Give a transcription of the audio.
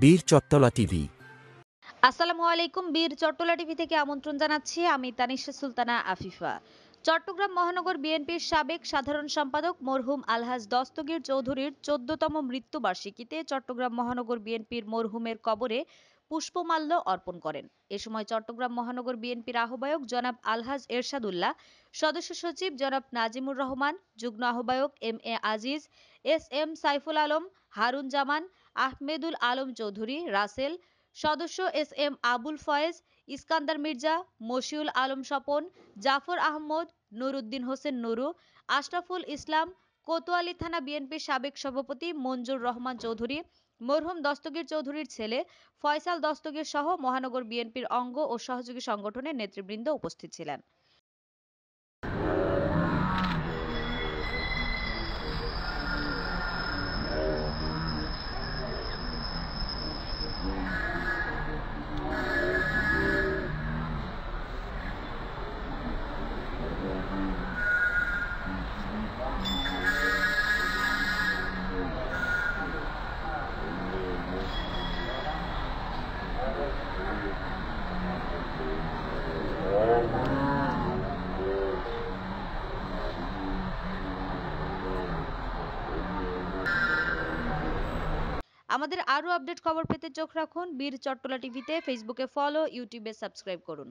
বীর চট্টলা টিভি। আসসালামু আলাইকুম। বীর চট্টলা টিভি থেকে আমন্ত্রণ জানাচ্ছি। আমি তানিশা সুলতানা আফিফা। চট্টগ্রাম মহানগর বিএনপির সাবেক সাধারণ সম্পাদক মরহুম আলহাজ দস্তগীর চৌধুরীর ১৪তম মৃত্যুবার্ষিকীতে চট্টগ্রাম মহানগর বিএনপির মরহুমের কবরে পুষ্পমাল্য অর্পণ করেন। এ সময় চট্টগ্রাম মহানগর বিএনপির আহ্বায়ক জনাব আলহাজ এরশাদুল্লাহ, সদস্য সচিব জনাব নাজিমুর রহমান, যুগ্ম আহ্বায়ক M A Aziz, S M Saiful Alam, Harun জামান, আহমেদুল আলম চৌধুরী, রাসেল, সদস্য এস এম আবুল ফয়েজ, ইস্কান্দার মির্জা, মশিউল আলম স্বপন, জাফর আহমদ, নুরুদ্দিন হোসেন নুরু, আশরাফুল ইসলাম, কোতোয়ালী থানা বিএনপির সাবেক সভাপতি মঞ্জুর রহমান চৌধুরী, মরহুম দস্তগীর চৌধুরীর ছেলে ফয়সাল দস্তগীর সহ মহানগর বিএনপির অঙ্গ ও সহযোগী সংগঠনের নেতৃবৃন্দ উপস্থিত ছিলেন। আমাদের আরো আপডেট খবর পেতে চোখ রাখুন বীর চট্টলা টিভিতে। ফেসবুকে ফলো, ইউটিউবে সাবস্ক্রাইব করুন।